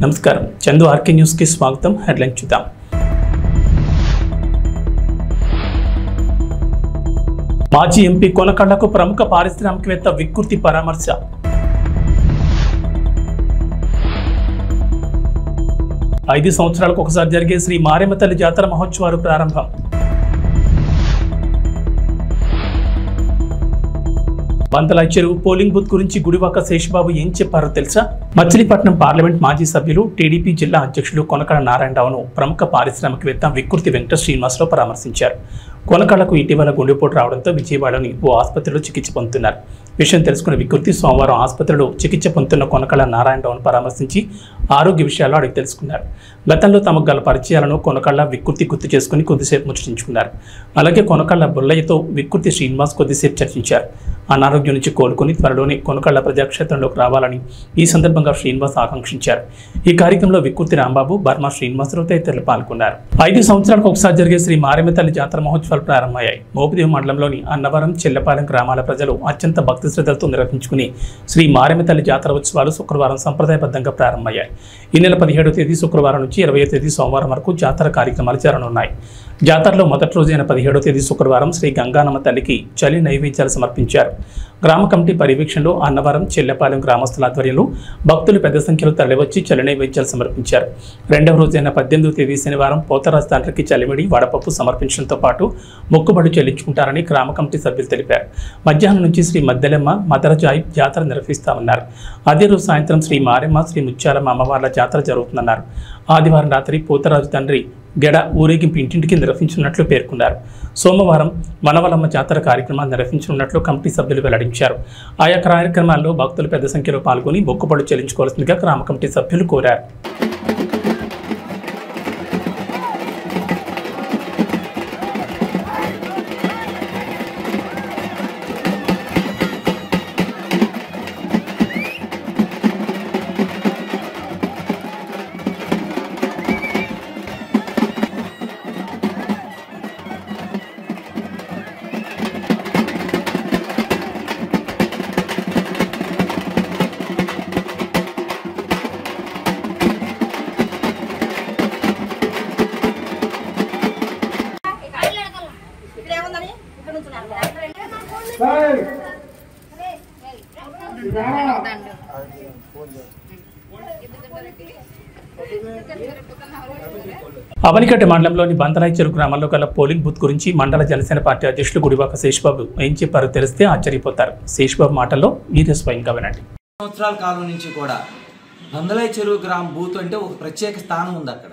నమస్కారం, Chandu RK news కి స్వాగతం. హెడ్లైన్ చూద్దాం. మాజీ ఎంపీ కొనకళ్లకు ప్రముఖ పారిశ్రామికవేత్త వికృతి పరామర్శ. ఐదు సంవత్సరాలకు ఒకసారి జరిగే శ్రీ మారెమ్మ తల్లి జాతర మహోత్సవాలు ప్రారంభం. బంతలాయ్ చెరువు పోలింగ్ బూత్ గురించి గుడివాక శేషబాబు ఏం చెప్పారో తెలుసా? మచిలీపట్నం పార్లమెంట్ మాజీ సభ్యులు టీడీపీ జిల్లా అధ్యక్షులు కొనకళ్ళ నారాయణరావును ప్రముఖ పారిశ్రామికవేత్త వికృతి వెంకట శ్రీనివాసరావు పరామర్శించారు. కొనకళ్లకు ఇటీవల గుండెపోటు రావడంతో విజయవాడలోని ఓ ఆసుపత్రిలో చికిత్స పొందుతున్నారు. విషయం తెలుసుకున్న వికృతి సోమవారం ఆసుపత్రిలో చికిత్స పొందుతున్న కొనకళ్ళ నారాయణరావును పరామర్శించి ఆరోగ్య విషయాలు అడిగి తెలుసుకున్నారు. గతంలో తమకు గల పరిచయాలను కొనకళ్ళ వికృతి గుర్తు చేసుకుని కొద్దిసేపు ముచ్చటించుకున్నారు. అలాగే కొనకళ్ళ బుల్లయ్యతో వికృతి శ్రీనివాస్ కొద్దిసేపు చర్చించారు. అనారోగ్యం నుంచి కోలుకుని త్వరలోనే కొనకళ్ళ ప్రజాక్షేత్రంలోకి రావాలని ఈ సందర్భంగా శ్రీనివాస్ ఆకాంక్షించారు. ఈ కార్యక్రమంలో వికృతి రాంబాబు, బర్మా శ్రీనివాసరావు తదితరులు పాల్గొన్నారు. 5 సంవత్సరాలకు ఒకసారి జరిగే శ్రీ మారెమ్మ తల్లి జాతర మహోత్సవాలు ప్రారంభమయ్యాయి. మోపిదేవి మండలంలోని అన్నవరం, చెల్లపాలెం గ్రామాల ప్రజలు అత్యంత భక్తి శ్రద్ధలతో నిర్వహించుకుని శ్రీ మారెమ్మ తల్లి జాతర ఉత్సవాలు శుక్రవారం సంప్రదాయబద్ధంగా ప్రారంభమయ్యాయి. ఈ నెల 17వ తేదీ శుక్రవారం నుంచి 20వ తేదీ సోమవారం వరకు జాతర కార్యక్రమాలు జరగనున్నాయి. జాతరలో మొదటి రోజైన 17వ తేదీ శుక్రవారం శ్రీ గంగానమ్మ తల్లికి చలి నైవేద్యాలు సమర్పించారు. గ్రామ కమిటీ పర్యవేక్షణలో అన్నవరం, చెల్లపాలెం గ్రామస్తుల ఆధ్వర్యంలో భక్తులు పెద్ద సంఖ్యలో తరలివచ్చి చలి నైవేద్యాలు సమర్పించారు. రెండవ రోజైన 18వ తేదీ శనివారం పోతరాజు తండ్రికి చలిమిడి, వడపప్పు సమర్పించడంతో పాటు మొక్కుబడులు చెల్లించుకుంటారని గ్రామ కమిటీ సభ్యులు తెలిపారు. మధ్యాహ్నం నుంచి శ్రీ మద్దెలమ్మ, మదరజాయి జాతర నిర్వహిస్తామన్నారు. అదే రోజు సాయంత్రం శ్రీ మారెమ్మ, శ్రీ ముత్యాలమ్మ అమ్మవార్ల జాతర జరుగుతుందన్నారు. ఆదివారం రాత్రి పోతరాజు తండ్రి గెడ ఊరేగింపు ఇంటింటికి నిర్వహించనున్నట్లు పేర్కొన్నారు. సోమవారం మనవలమ్మ జాతర కార్యక్రమాలు నిర్వహించనున్నట్లు కమిటీ సభ్యులు వెల్లడించారు. ఆయా కార్యక్రమాల్లో భక్తులు పెద్ద సంఖ్యలో పాల్గొని మొక్కుబడులు చెల్లించుకోవాల్సిందిగా గ్రామ కమిటీ సభ్యులు కోరారు. అవనికట్ట మండలంలోని బంతలాయ్ చెరువు గ్రామంలో గల పోలింగ్ బూత్ గురించి మండల జనసేన పార్టీ అధ్యక్షులు గుడివాక శేషబాబు ఏం చెప్పారో తెలిస్తే ఆశ్చర్యపోతారు. శేషబాబు మాటల్లో మీరే స్వయంగా వినండి. సంవత్సరాల కాలం నుంచి కూడా బంతలాయ్ చెరువు గ్రామ బూత్ అంటే ఒక ప్రత్యేక స్థానం ఉంది. అక్కడ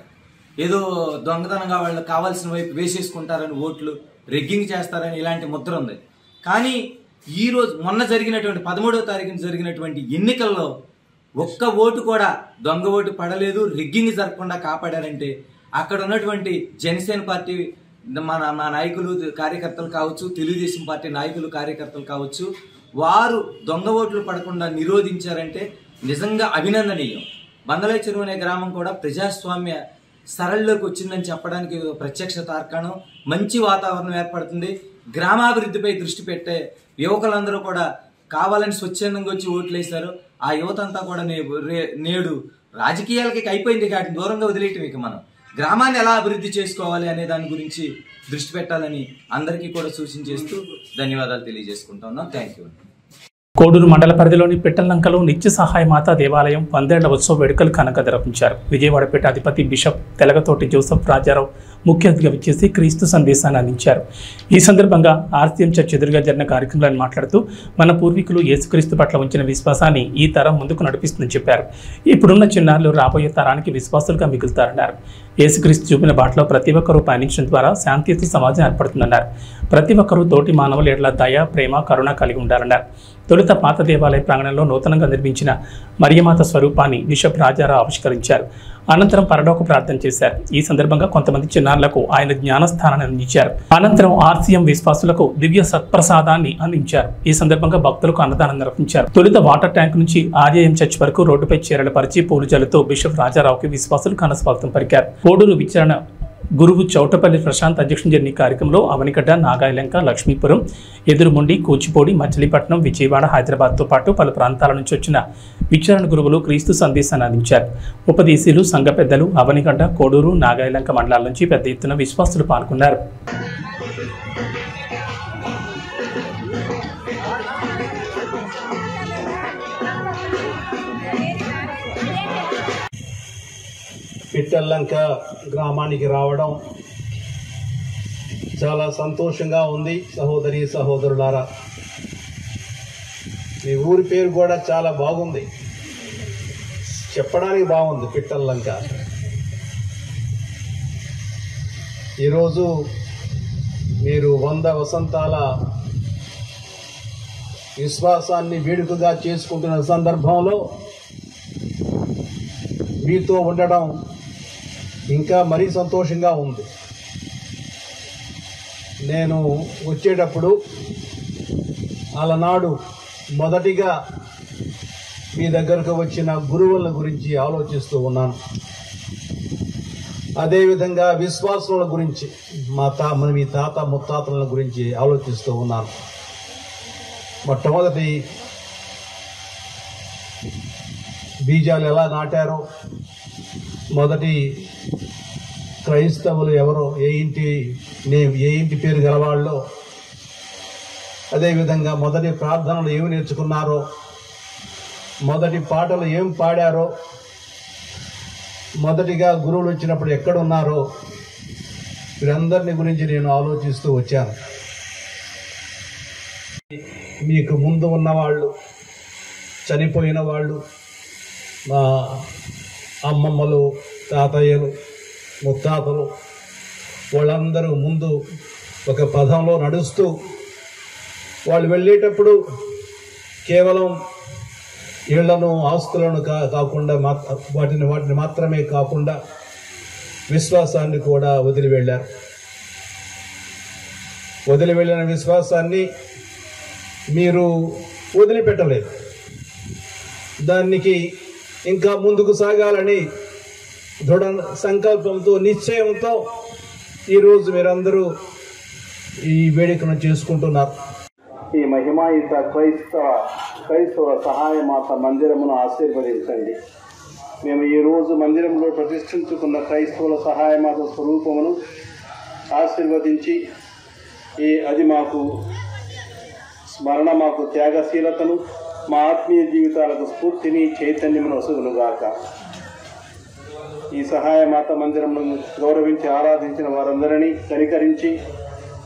ఏదో దొంగతనంగా వాళ్ళు కావాల్సిన వైపు వేసేసుకుంటారని, ఓట్లు రెగ్గింగ్ చేస్తారని ఇలాంటి ముద్ర ఉంది. కానీ ఈ రోజు మొన్న జరిగినటువంటి 13వ తారీఖున జరిగినటువంటి ఎన్నికల్లో ఒక్క ఓటు కూడా దొంగ ఓటు పడలేదు, రెగ్గింగ్ జరగకుండా కాపాడారంటే అక్కడ ఉన్నటువంటి జనసేన పార్టీ మా నాయకులు, కార్యకర్తలు కావచ్చు, తెలుగుదేశం పార్టీ నాయకులు, కార్యకర్తలు కావచ్చు, వారు దొంగ ఓట్లు పడకుండా నిరోధించారంటే నిజంగా అభినందనీయం. బందలాయ్ చెరువు అనే గ్రామం కూడా ప్రజాస్వామ్య సరళిలోకి వచ్చిందని చెప్పడానికి ప్రత్యక్ష తార్కాణం. మంచి వాతావరణం ఏర్పడుతుంది. గ్రామాభివృద్ధిపై దృష్టి పెట్టే యువకులందరూ కూడా కావాలని స్వచ్ఛందంగా వచ్చి ఓట్లు వేశారు. ఆ యువత అంతా కూడా నేడు రాజకీయాలకి అయిపోయింది కాబట్టి దూరంగా వదిలేయటం. ఇక మనం గ్రామాన్ని ఎలా అభివృద్ధి చేసుకోవాలి అనే దాని గురించి దృష్టి పెట్టాలని అందరికీ కూడా సూచించేస్తూ ధన్యవాదాలు తెలియజేసుకుంటా ఉన్నాం. Thank you. కోడూరు మండల పరిధిలోని పిట్టలంకలో నిత్య సహాయ మాతా దేవాలయం 100వ ఉత్సవ వేడుకలు ఘనంగా నిర్వహించారు. విజయవాడ పీఠాధిపతి బిషప్ తెలగతోటి జోసెఫ్ రాజారావు ముఖ్య అతిథిగా విచ్చేసి క్రీస్తు సందేశాన్ని అందించారు. ఈ సందర్భంగా ఆర్సీఎం చర్చ్ ఎదురుగా జరిగిన కార్యక్రమాలను మాట్లాడుతూ మన పూర్వీకులు యేసుక్రీస్తు పట్ల ఉంచిన విశ్వాసాన్ని ఈ తరం ముందుకు నడిపిస్తుందని చెప్పారు. ఇప్పుడున్న చిన్నారులు రాబోయే తరానికి విశ్వాసులుగా మిగులుతారన్నారు. యేసుక్రీస్తు చూపిన బాటలో ప్రతి ఒక్కరూ పయనించడం ద్వారా శాంతియుత సమాజం ఏర్పడుతుందన్నారు. ప్రతి ఒక్కరూ తోటి మానవుల ఎడల దయ, ప్రేమ, కరుణ కలిగి ఉండాలన్నారు. తొలుత పాత దేవాలయ ప్రాంగణంలో నూతనంగా నిర్మించిన మరియమాత స్వరూపాన్ని బిషప్ రాజారావు ఆవిష్కరించారు. అనంతరం పరలోక ప్రార్థన చేశారు. ఈ సందర్భంగా కొంతమంది చిన్నారులకు ఆయన జ్ఞానస్థానాన్ని అందించారు. అనంతరం ఆర్సీఎం విశ్వాసులకు దివ్య సత్ప్రసాదాన్ని అందించారు. ఈ సందర్భంగా భక్తులకు అన్నదానం నిర్వహించారు. తొలుత వాటర్ ట్యాంక్ నుంచి ఆర్ఏఎం చర్చ్ వరకు రోడ్డుపై చీరలు పరిచి పూలు జల్లుతూ బిషప్ రాజారావుకి విశ్వాసులు ఘన స్వాగతం పలికారు. కోడూరు విచారణ గురువు చౌటపల్లి ప్రశాంత్ అధ్యక్షుడు జరిగిన కార్యక్రమంలో అవనిగడ్డ, నాగాయలంక, లక్ష్మీపురం, ఎదురుముండి, కూచిపూడి, మచిలీపట్నం, విజయవాడ, హైదరాబాద్తో పాటు పలు ప్రాంతాల నుంచి వచ్చిన విచారణ గురువులు క్రీస్తు సందేశాన్ని అందించారు. ఉపదేశీలు, సంఘ పెద్దలు అవనిగడ్డ, కోడూరు, నాగాయలంక మండలాల నుంచి పెద్ద ఎత్తున విశ్వాసులు పాల్గొన్నారు. పిట్టల్లంక గ్రామానికి రావడం చాలా సంతోషంగా ఉంది. సహోదరి సహోదరులారా, మీ ఊరి పేరు కూడా చాలా బాగుంది, చెప్పడానికి బాగుంది పిట్టల్లంక. ఈరోజు మీరు 100 వసంతాల విశ్వాసాన్ని వేడుకగా చేసుకుంటున్న సందర్భంలో మీతో ఉండడం ఇంకా మరీ సంతోషంగా ఉంది. నేను వచ్చేటప్పుడు అలనాడు మొదటిగా మీ దగ్గరకు వచ్చిన గురువుల గురించి ఆలోచిస్తూ ఉన్నాను. అదేవిధంగా విశ్వాసుల గురించి మీ తాత ముత్తాతల గురించి ఆలోచిస్తూ ఉన్నాను. మొట్టమొదటి బీజాలు ఎలా నాటారో, మొదటి క్రైస్తవులు ఎవరో, ఏ ఇంటి పేరు గలవాళ్ళో, అదేవిధంగా మొదటి ప్రార్థనలు ఏమి నేర్చుకున్నారో, మొదటి పాటలు ఏం పాడారో, మొదటిగా గురువులు వచ్చినప్పుడు ఎక్కడున్నారో, వీరందరిని గురించి నేను ఆలోచిస్తూ వచ్చాను. మీకు ముందు ఉన్నవాళ్ళు, చనిపోయిన వాళ్ళు, మా అమ్మమ్మలు, తాతయ్యలు, ముత్తాతలు, వాళ్ళందరూ ముందు ఒక పదంలో నడుస్తూ వాళ్ళు వెళ్ళేటప్పుడు కేవలం ఇళ్లను, ఆస్తులను కాకుండా వాటిని మాత్రమే కాకుండా విశ్వాసాన్ని కూడా వదిలి వెళ్ళారు. వదిలి వెళ్ళిన విశ్వాసాన్ని మీరు వదిలిపెట్టలేదు. దానికి ఇంకా ముందుకు సాగాలని దృఢ సంకల్పంతో, నిశ్చయంతో ఈరోజు మీరందరూ ఈ వేడుకను చేసుకుంటున్నారు. ఈ మహిమాయుత క్రైస్తవ సహాయమాత మందిరమును ఆశీర్వదించండి. మేము ఈరోజు మందిరంలో ప్రతిష్ఠించుకున్న క్రైస్తవుల సహాయమాత స్వరూపమును ఆశీర్వదించి అది మాకు స్మరణ, మాకు త్యాగశీలతను, మా ఆత్మీయ జీవితాలకు స్ఫూర్తిని, చైతన్యమును వసుగునుగాక. ఈ సహాయమాత మందిరమును గౌరవించి ఆరాధించిన వారందరినీ కనికరించి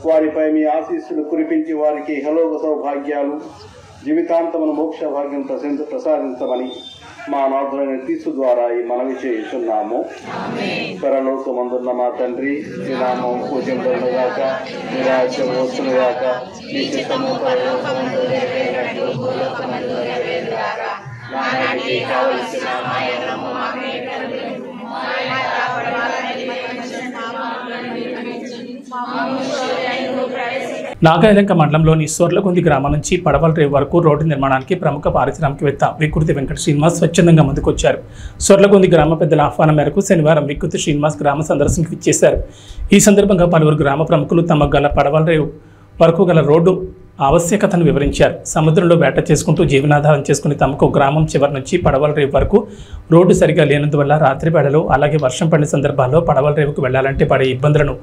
వారిపై మీ ఆశీస్సులు కురిపించి వారికి ఇహలోక సౌభాగ్యాలు, జీవితాంతమును మోక్ష భాగ్యం ప్రసాదించమని మా నాథులైన క్రీస్తు ద్వారా ఈ మనవి చేయుచున్నాము. పరలోకమందున్న మా తండ్రి, మీ నామం పూజింపబడుగాక, మీ రాజ్యం వచ్చునుగాక, మీ చిత్తము పరలోకమందు నెరవేరునట్లు భూలోకమందు నెరవేరుగాక. నానాటికి కావలసిన ఆయనము మాకు నేర్పండి. నాగాయలంక మండలంలోని సొర్లగొంది గ్రామం నుంచి పడవల రేవు వరకు రోడ్డు నిర్మాణానికి ప్రముఖ పారిశ్రామికవేత్త వికృతి వెంకట శ్రీనివాస్ స్వచ్ఛందంగా ముందుకొచ్చారు. సొర్లగొంది గ్రామ పెద్దల ఆహ్వానం మేరకు శనివారం వికృతి శ్రీనివాస్ గ్రామ సందర్శనకు ఇచ్చేశారు. ఈ సందర్భంగా పలువురు గ్రామ ప్రముఖులు తమకు గల పడవల రేవు వరకు గల రోడ్డు ఆవశ్యకతను వివరించారు. సముద్రంలో వేట చేసుకుంటూ జీవనాధారం చేసుకుని తమకు గ్రామం చివరి నుంచి పడవల రేవు వరకు రోడ్డు సరిగా లేనందువల్ల రాత్రి వేళలో, అలాగే వర్షం పడిన సందర్భాల్లో పడవల రేవుకు వెళ్లాలంటే పడే ఇబ్బందులను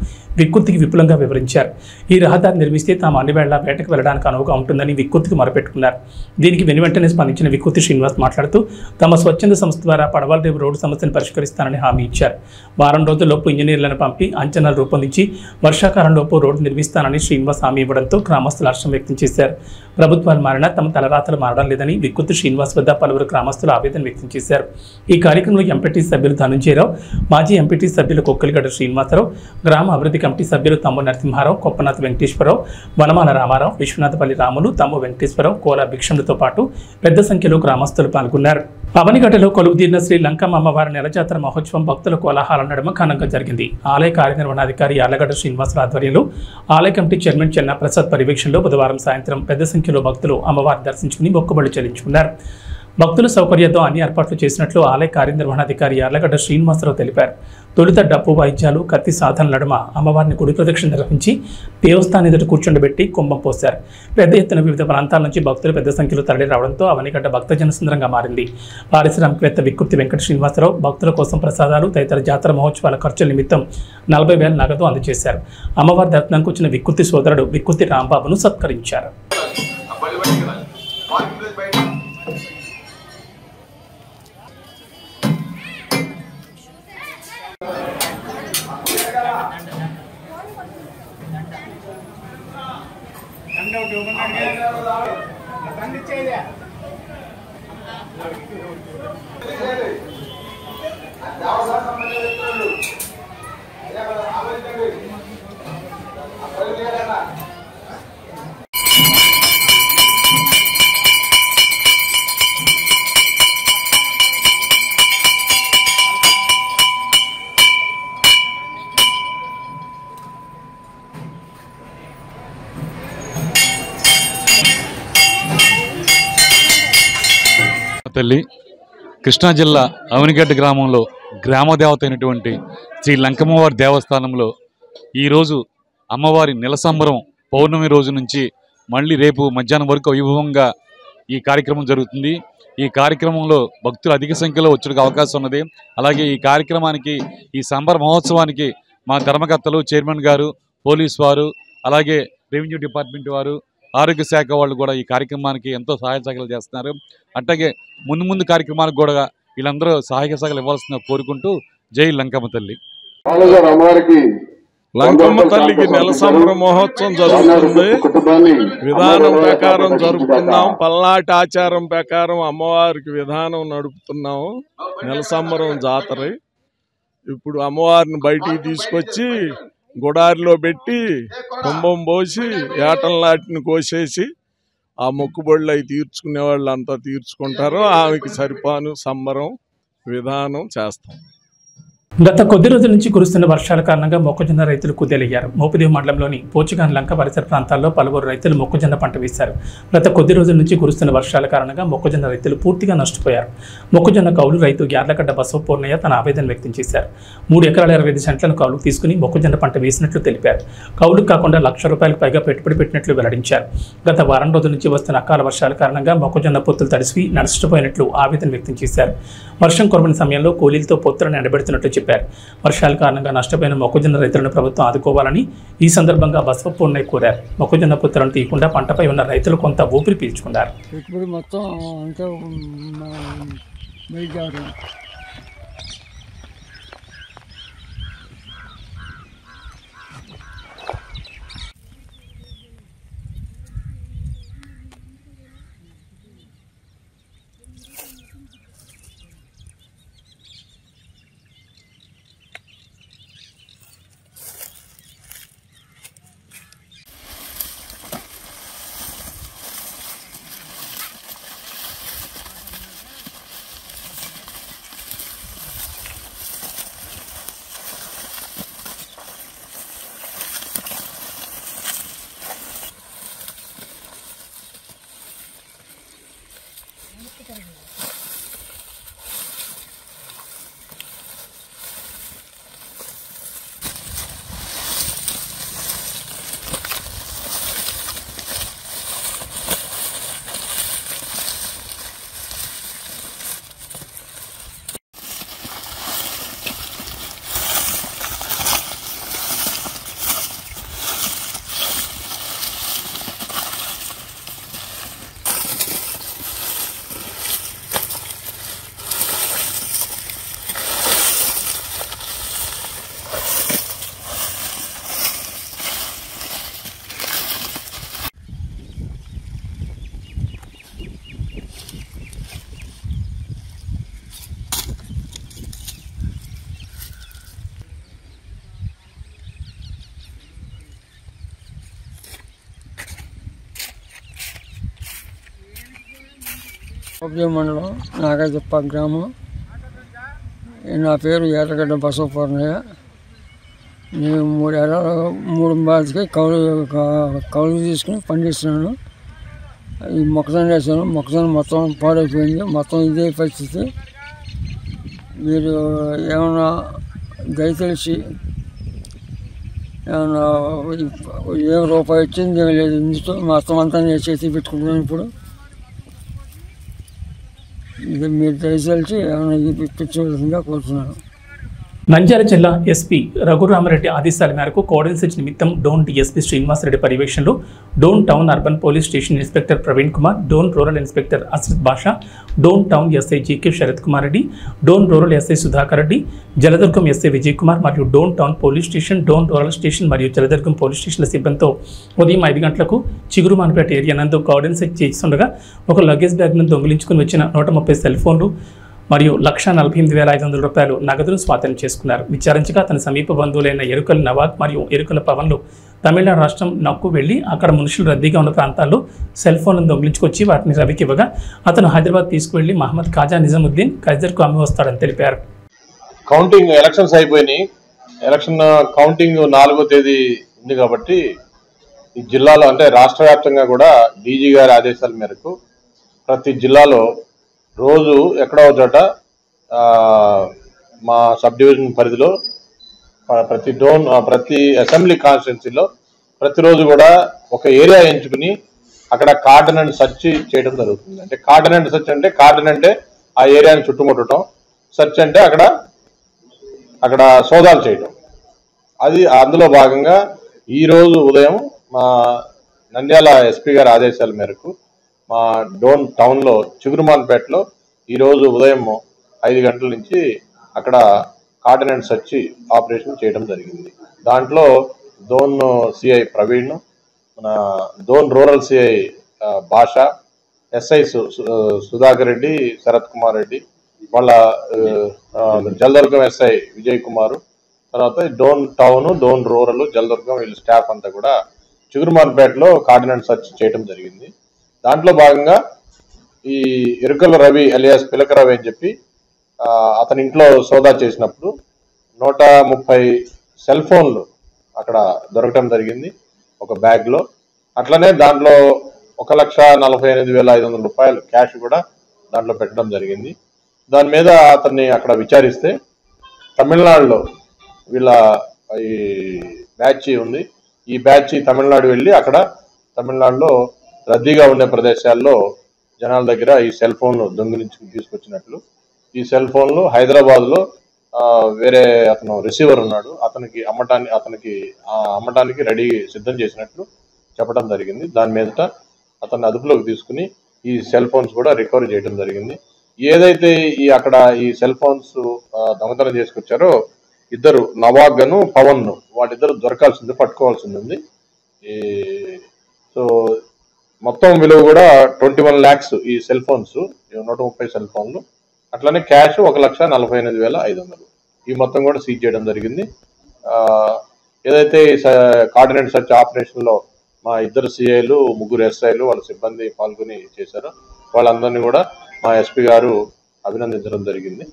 వికృతికి విపులంగా వివరించారు. ఈ రహదారి నిర్మిస్తే తాము అన్ని వేళ వేటకు వెళ్లడానికి అనువుగా ఉంటుందని వికృతికి మొరపెట్టుకున్నారు. దీనికి వెనువెంటనే స్పందించిన వికృతి శ్రీనివాస్ మాట్లాడుతూ తమ స్వచ్ఛంద సంస్థ ద్వారా పడవల రేవు రోడ్డు సమస్యను పరిష్కరిస్తానని హామీ ఇచ్చారు. వారం రోజుల్లోపు ఇంజనీర్లను పంపి అంచనాలు రూపొందించి వర్షాకాలంలోపు రోడ్డు నిర్మిస్తానని శ్రీనివాస్ హామీ ఇవ్వడంతో గ్రామస్తులు హర్షం వ్యక్తం చేశారు. ప్రభుత్వాలు మారినా తమ తలరాతలు మారడం లేదని వికృతి శ్రీనివాస్ వద్ద పలువురు గ్రామస్తులు ఆవేదన వ్యక్తం చేశారు. ఈ కార్యక్రమంలో ఎంపీటీ సభ్యులు ధనుంజయరావు, మాజీ ఎంపీటీ సభ్యులు కొక్కలిగడ్డ శ్రీనివాసరావు, గ్రామ అభివృద్ధి కమిటీ సభ్యులు తమ్ము నరసింహారావు, కొప్పనాథ్ వెంకటేశ్వరరావు, వనమాల రామారావు, విశ్వనాథపల్లి రాములు, తమ్ము వెంకటేశ్వరరావు, కోల భిక్షములతో పాటు పెద్ద సంఖ్యలో గ్రామస్తులు పాల్గొన్నారు. అవనిగడ్డలో కొలువుదీరిన శ్రీ లంకమ్మ అమ్మవారి నెలజాతర మహోత్సవం భక్తుల కోలాహలం నడుమ ఘనంగా జరిగింది. ఆలయ కార్యనిర్వహణాధికారి యార్లగడ్డ శ్రీనివాసరావు ఆధ్వర్యంలో ఆలయ కమిటీ చైర్మన్ చెన్నా ప్రసాద్ పర్యవేక్షణలో బుధవారం సాయంత్రం పెద్ద సంఖ్యలో భక్తులు అమ్మవారిని దర్శించుకుని మొక్కుబడులు చెల్లించుకున్నారు. భక్తుల సౌకర్యంతో అన్ని ఏర్పాట్లు చేసినట్లు ఆలయ కార్యనిర్వహణాధికారి యార్లగడ్డ శ్రీనివాసరావు తెలిపారు. తొలుత డప్పు వాయిద్యాలు, కత్తి సాధన నడుమ అమ్మవారిని గుడి ప్రదక్షిణ నిర్వహించి దేవస్థానం ఎదుట కూర్చుండబెట్టి కుంభం పోశారు. పెద్ద ఎత్తున వివిధ ప్రాంతాల నుంచి భక్తులు పెద్ద సంఖ్యలో తరలి రావడంతో అవనిగడ్డ భక్తజన సుందరంగా మారింది. పారిశ్రామికవేత్త వికృతి వెంకట శ్రీనివాసరావు భక్తుల కోసం ప్రసాదాలు తదితర జాతర మహోత్సవాల ఖర్చుల నిమిత్తం 40,000 నగదు అందజేశారు. అమ్మవారి దర్శనానికి వచ్చిన వికృతి సోదరుడు వికృతి రాంబాబును సత్కరించారు. తల్లి కృష్ణా జిల్లా అవనిగడ్డ గ్రామంలో గ్రామదేవత అయినటువంటి శ్రీ లంకమ్మవారి దేవస్థానంలో ఈరోజు అమ్మవారి నెలసంబరం పౌర్ణమి రోజు నుంచి మళ్ళీ రేపు మధ్యాహ్నం వరకు వైభవంగా ఈ కార్యక్రమం జరుగుతుంది. ఈ కార్యక్రమంలో భక్తులు అధిక సంఖ్యలో వచ్చేందుకు అవకాశం ఉన్నది. అలాగే ఈ కార్యక్రమానికి ఈ సంబర మహోత్సవానికి మా ధర్మకర్తలు, చైర్మన్ గారు, పోలీస్ వారు, అలాగే రెవెన్యూ డిపార్ట్మెంట్ వారు, ఆరోగ్య శాఖ వాళ్ళు కూడా ఈ కార్యక్రమానికి ఎంతో సహాయ సహకారాలు చేస్తున్నారు. అట్లాగే ముందు కార్యక్రమానికి కూడా వీళ్ళందరూ సహాయ సహకారాలు ఇవ్వాల్సిందిగా కోరుకుంటూ జై లంకమ్మ తల్లి. లంకమ్మ తల్లికి నెల సంబర మహోత్సవం జరుగుతుంది. విధానం ప్రకారం జరుపుతున్నాం. పల్నాటి ఆచారం ప్రకారం అమ్మవారికి విధానం నడుపుతున్నాము. నెల సంబరం జాతర. ఇప్పుడు అమ్మవారిని బయటికి తీసుకొచ్చి గుడారిలో పెట్టి కుంభం పోసి ఏటంలాటిని కోసేసి ఆ మొక్కుబడులు అవి తీర్చుకునే వాళ్ళు అంతా తీర్చుకుంటారు. ఆమెకి సరిపాను సంబరం విధానం చేస్తాం. గత కొద్ది రోజుల నుంచి కురుస్తున్న వర్షాల కారణంగా మొక్కజొన్న రైతులు కుదేలయ్యారు. మోపిదేవి మండలంలోని పోచుగాన్ లంక పరిసర ప్రాంతాల్లో పలువురు రైతులు మొక్కజొన్న పంట వేశారు. గత కొద్ది రోజుల నుంచి కురుస్తున్న వర్షాల కారణంగా మొక్కజొన్న రైతులు పూర్తిగా నష్టపోయారు. మొక్కజొన్న కౌలు రైతు యార్లగడ్డ బసవపూర్ణయ్య తన ఆవేదన వ్యక్తం చేశారు. 3 ఎకరాల 25 సెంట్లను కౌలుకు తీసుకుని మొక్కజొన్న పంట వేసినట్లు తెలిపారు. కౌలుకు కాకుండా ₹1,00,000 పైగా పెట్టుబడి పెట్టినట్లు వెల్లడించారు. గత వారం రోజుల నుంచి వస్తున్న అకాల వర్షాల కారణంగా మొక్కజొన్న పొత్తులు తడిసి నష్టపోయినట్లు ఆవేదన వ్యక్తం చేశారు. వర్షం కురవని సమయంలో కూలీలతో పొత్తులను ఎండబెడుతున్నట్లు చెప్పారు. వర్షాల కారణంగా నష్టపోయిన మొక్కజొన్న రైతులను ప్రభుత్వం ఆదుకోవాలని ఈ సందర్భంగా బసవపూర్ణయ్య కోరారు. మొక్కజొన్న పొత్తులను తీయకుండా పంటపై ఉన్న రైతులు కొంత ఊపిరి పీల్చుకున్నారు. ఇప్పుడు మొత్తం అంతా మోపిదేవి మండలం నాగాజప్ప గ్రామం. నా పేరు యార్లగడ్డ బసవపూర్ణయ్య. నేను 3 ఎకరాలు 3 బాధికి కౌలు తీసుకుని పండిస్తున్నాను. ఈ మొక్కజొన్న వేసాను, మొక్కజొన్న మొత్తం పాడైపోయింది. మొత్తం ఇదే పరిస్థితి. మీరు ఏమన్నా దయచేసి ఏమన్నా ఏ రూపాయి వచ్చింది ఏం లేదు, ఇందుతో మొత్తం అంతా నేను చేసి పెట్టుకుంటున్నాను. ఇప్పుడు ఇది మీరు దయచేసి ఏమైనా ఇప్పించవలసిందిగా కోరుతున్నాను. నంద్యాల జిల్లా ఎస్పీ రఘురామరెడ్డి ఆదేశాల మేరకు కోఆర్డినేషన్ నిమిత్తం డోన్ డీఎస్పీ శ్రీనివాసరెడ్డి పర్యవేక్షణలో Dhone town urban police station inspector Praveen Kumar, Dhone rural inspector Asrath Basha, Dhone town SI GK Sarath Kumar Reddy, Dhone rural SI Sudhakar Reddy, Jaladurgam SI Vijay Kumar మరియు Dhone town police station, Dhone rural station మరియు జలదుర్గం పోలీస్ స్టేషన్ల సిబ్బందితో ఉదయం 5 గంటలకు చిగురుమాన్పేట ఏరియా నందు కోఆర్డినేషన్ చేస్తుండగా ఒక లగేజ్ బ్యాగ్ను దొంగిలించుకుని వచ్చిన 130 సెల్ ఫోన్లు మరియు 1,48,500 రూపాయలు నగదును స్వాధీనం చేసుకున్నారు. విచారించగా అతని సమీప బంధువులైన ఎరుకల నవాబ్ మరియు ఎరుకల పవన్లు తమిళనాడు రాష్ట్రం నక్కు వెళ్లి అక్కడ మనుషులు రద్దీగా ఉన్న ప్రాంతాల్లో సెల్ ఫోన్లను దొంగిలించుకొచ్చి వాటిని రవికి ఇవ్వగా అతను హైదరాబాద్ తీసుకువెళ్లి మహమ్మద్ ఖాజా నిజాముద్దీన్ ఖైజర్కు అమ్మి వస్తాడని తెలిపారు. కౌంటింగ్ ఎలక్షన్స్ అయిపోయినాయి. ఎలక్షన్ కౌంటింగ్ 4వ తేదీ ఉంది కాబట్టి ఈ జిల్లాలో అంటే రాష్ట్ర వ్యాప్తంగా కూడా డీజీ గారి ఆదేశాల మేరకు ప్రతి జిల్లాలో రోజు ఎక్కడో చోట మా సబ్ డివిజన్ పరిధిలో ప్రతి అసెంబ్లీ కాన్స్టిట్యున్సీలో ప్రతిరోజు కూడా ఒక ఏరియా ఎంచుకుని అక్కడ కార్డన్ అండ్ సెర్చ్ చేయడం జరుగుతుంది. అంటే కార్డన్ అండ్ సెర్చ్ అంటే కార్డన్ అంటే ఆ ఏరియాని చుట్టుముట్టడం, సెర్చ్ అంటే అక్కడ సోదాలు చేయడం. అది అందులో భాగంగా ఈరోజు ఉదయం మా నంద్యాల ఎస్పీ గారి ఆదేశాల మేరకు మా డోన్ టౌన్లో చిగురుమాన్పేటలో ఈరోజు ఉదయం 5 గంటల నుంచి అక్కడ కార్డన్ అండ్ సెర్చ్ ఆపరేషన్ చేయడం జరిగింది. దాంట్లో డోన్ సిఐ ప్రవీణ్, మన డోన్ రూరల్ సిఐ భాషా, ఎస్ఐ సుధాకర్ రెడ్డి, శరత్ కుమార్ రెడ్డి, వాళ్ళ జలదుర్గం ఎస్ఐ విజయ్ కుమార్, తర్వాత డోన్ టౌన్, డోన్ రూరల్, జలదుర్గం వీళ్ళ స్టాఫ్ అంతా కూడా చిగురుమాన్పేటలో కార్డన్ అండ్ సెర్చ్ చేయడం జరిగింది. దాంట్లో భాగంగా ఈ ఎరుకల రవి అలియాస్ పిలక రవి అని చెప్పి అతని ఇంట్లో సోదా చేసినప్పుడు 130 సెల్ ఫోన్లు అక్కడ దొరకడం జరిగింది ఒక బ్యాగ్లో. అట్లనే దాంట్లో 1,48,500 రూపాయలు క్యాష్ కూడా దాంట్లో పెట్టడం జరిగింది. దాని మీద అతన్ని అక్కడ విచారిస్తే తమిళనాడులో వీళ్ళ ఈ బ్యాచ్ ఉంది, ఈ బ్యాచ్ తమిళనాడు వెళ్ళి అక్కడ తమిళనాడులో రద్దీగా ఉండే ప్రదేశాల్లో జనాల దగ్గర ఈ సెల్ ఫోన్లు దొంగిలించుకుని తీసుకొచ్చినట్లు, ఈ సెల్ ఫోన్లు హైదరాబాద్లో వేరే అతను రిసీవర్ ఉన్నాడు, అతనికి అమ్మటానికి రెడీ సిద్ధం చేసినట్లు చెప్పడం జరిగింది. దాని మీదట అతన్ని అదుపులోకి తీసుకుని ఈ సెల్ ఫోన్స్ కూడా రికవరీ చేయడం జరిగింది. ఏదైతే అక్కడ ఈ సెల్ ఫోన్స్ దొంగతనం చేసుకొచ్చారో ఇద్దరు నవాబ్ను పవన్ను వాళ్ళిద్దరు దొరకాల్సింది, పట్టుకోవాల్సింది ఉంది. సో మొత్తం విలువ కూడా 21 lakhs ఈ సెల్ ఫోన్స్, 130 సెల్ ఫోన్లు, అట్లనే క్యాష్ 1,48,500 ఈ మొత్తం కూడా సీజ్ చేయడం జరిగింది. ఏదైతే కార్డన్ అండ్ సెర్చ్ ఆపరేషన్లో మా 2 సిఐలు 3 ఎస్ఐలు వాళ్ళ సిబ్బంది పాల్గొని చేశారు, వాళ్ళందరినీ కూడా మా ఎస్పీ గారు అభినందించడం జరిగింది.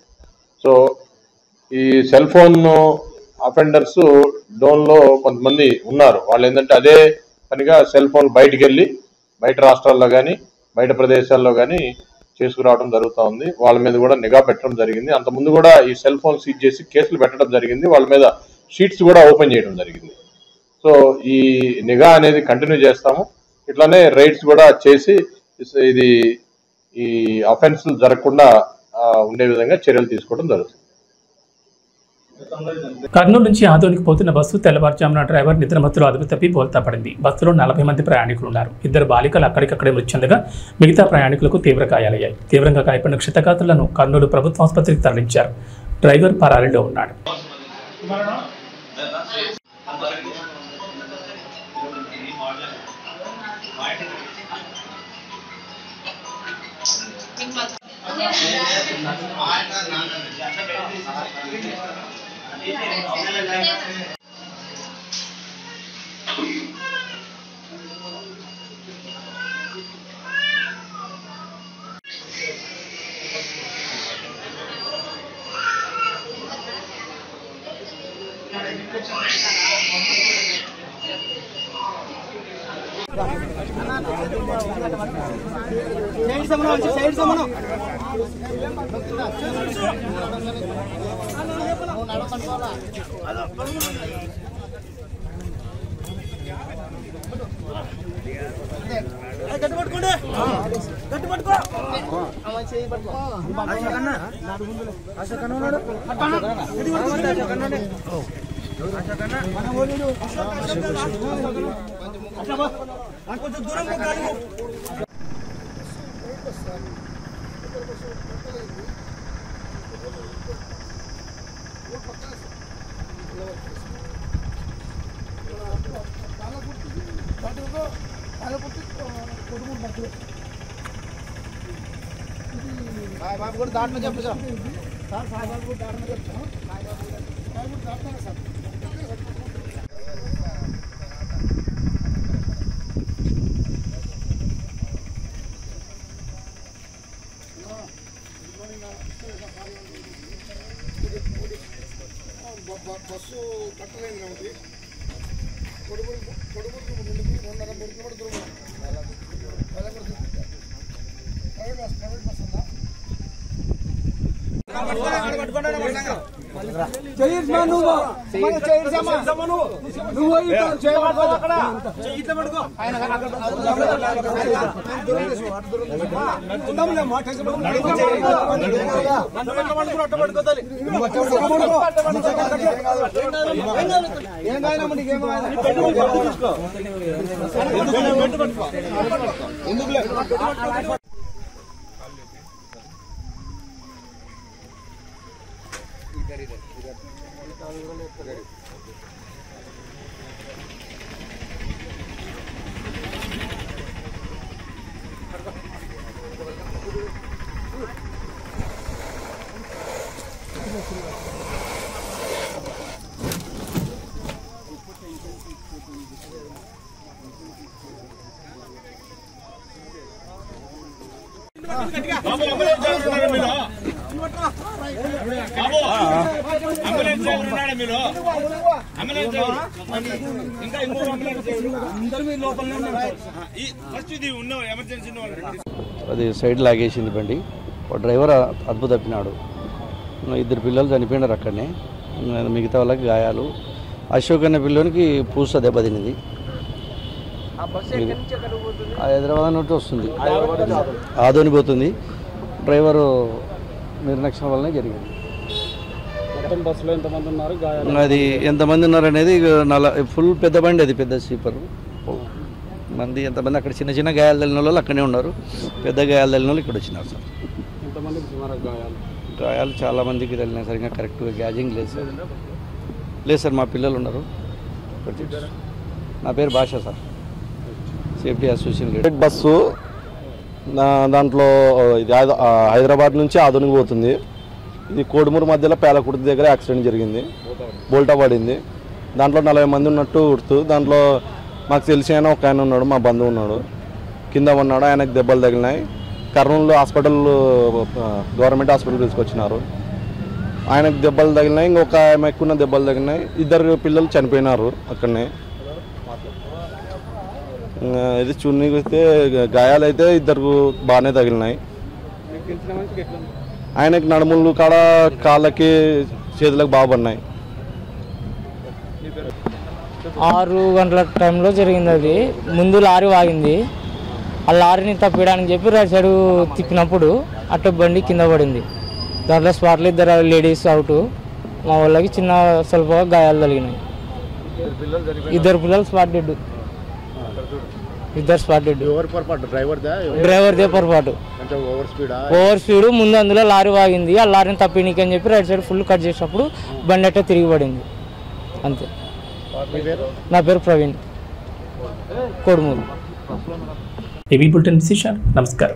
సో ఈ సెల్ ఫోన్ అఫెండర్స్ డోన్లో కొంతమంది ఉన్నారు, వాళ్ళు ఏంటంటే అదే పనిగా సెల్ ఫోన్ బయటికి వెళ్ళి బయట రాష్ట్రాల్లో కానీ బయట ప్రదేశాల్లో కానీ చేసుకురావడం జరుగుతూ ఉంది. వాళ్ళ మీద కూడా నిఘా పెట్టడం జరిగింది. అంతకుముందు కూడా ఈ సెల్ ఫోన్ సీజ్ చేసి కేసులు పెట్టడం జరిగింది, వాళ్ళ మీద షీట్స్ కూడా ఓపెన్ చేయడం జరిగింది. సో ఈ నిఘా అనేది కంటిన్యూ చేస్తాము. ఇట్లానే రైడ్స్ కూడా చేసి ఇది ఈ అఫెన్స్లు జరగకుండా ఉండే విధంగా చర్యలు తీసుకోవడం జరుగుతుంది. కర్నూలు నుంచి ఆదోనికి పోతున్న బస్సు తెల్లవారుజామున డ్రైవర్ నిద్రమత్తులో అదుపు తప్పి బోల్తా పడింది. బస్సులో 40 మంది ప్రయాణికులు ఉన్నారు. 2 బాలికలు అక్కడికక్కడే మృతి చెందగా మిగతా ప్రయాణికులకు తీవ్ర గాయాలయ్యాయి. తీవ్రంగా గాయపడిన క్షతగాత్రులను కర్నూలు ప్రభుత్వ ఆసుపత్రికి తరలించారు. డ్రైవర్ పరారీలో ఉన్నాడు. బాబు కూడా దాంట్లో చెప్పు సార్ బాబు కూడా దాంట్లో చెప్తాను బాబు కూడా దాంట్లో సార్ బస్సు కట్టలేదు కాబట్టి కొడుకు ముందుకు 2.5 కిలోమీటర్ దూరం ప్రైవేట్ బస్ ఉందా అది సైడ్ లాగేసింది బండి. డ్రైవర్ అదుపు తప్పినాడు. 2 పిల్లలు చనిపోయినారు అక్కడనే. మిగతా వాళ్ళకి గాయాలు. అశోక్ అనే పిల్లోనికి పూస దెబ్బతినింది. హైదరాబాద్ నుండి వస్తుంది, ఆదోని పోతుంది. డ్రైవరు నిర్లక్ష్యం వల్లనే జరిగింది. బస్సులో ఎంతమంది ఉన్నారు? అది ఎంతమంది ఉన్నారు అనేది ఫుల్ పెద్ద బండి, అది పెద్ద స్లీపర్ మంది. ఎంతమంది అక్కడ చిన్న చిన్న గాయాలు తగిలిన వాళ్ళు అక్కడే ఉన్నారు, పెద్ద గాయాలు తగిలిన వాళ్ళు ఇక్కడ వచ్చినారు సార్. ఎంతమందికి సుమారు గాయాలు చాలా మందికి తగిలినాయి సార్. ఇంకా కరెక్ట్గా గ్యాజింగ్ లేదు సార్. లేదు సార్, మా పిల్లలు ఉన్నారు. నా పేరు భాష sir, safety association leader. Bus దాంట్లో ఇది హైదరాబాద్ నుంచి ఆదోనికి పోతుంది. ఇది కోడుమూరు మధ్యలో పేలకుర్తి దగ్గర యాక్సిడెంట్ జరిగింది, బోల్టా పడింది. దాంట్లో 40 మంది ఉన్నట్టు గుర్తు. దాంట్లో మాకు తెలిసి ఆయన ఒక ఆయన ఉన్నాడు, మా బంధువు ఉన్నాడు, కింద ఉన్నాడు. ఆయనకు దెబ్బలు తగిలినాయి. కర్నూలు హాస్పిటల్, గవర్నమెంట్ హాస్పిటల్ తీసుకొచ్చినారు. ఆయనకు దెబ్బలు తగిలినాయి, ఇంకొక ఆమె ఎక్కువ దెబ్బలు తగిలినాయి. 2 పిల్లలు చనిపోయినారు అక్కడనే. ఇది చున్నీకి గాయాలు అయితే 2 బాగానే తగిలినాయి. ఆయనకి నడుములు కాడ, కాళ్ళకి, చేతులకు బాగా పడినాయి. 6 గంటల టైంలో జరిగింది. అది ముందు లారీ వాగింది. ఆ లారీని తప్పించడానికి చెప్పి రైట్ సైడ్ తిప్పినప్పుడు అటు బండి కింద పడింది. దాంట్లో స్పాట్లో 2 లేడీస్ అవుట్. మా వాళ్ళకి చిన్న స్వల్పగా గాయాలు తగిలినాయి. 2 పిల్లలు స్పాట్ డెడ్. 2 spot dead. డ్రైవర్దే పొరపాటు. Over speed. ముందు అందులో లారీ వాగింది. ఆ లారీని తప్పినీకి అని చెప్పి రైట్ సైడ్ ఫుల్ కట్ చేసినప్పుడు బండి అట్టే తిరిగి పడింది అంతే. నా పేరు ప్రవీణ్, కోడుమూరు. ఏబీ బులెటిన్ విశేషాలు. నమస్కారం.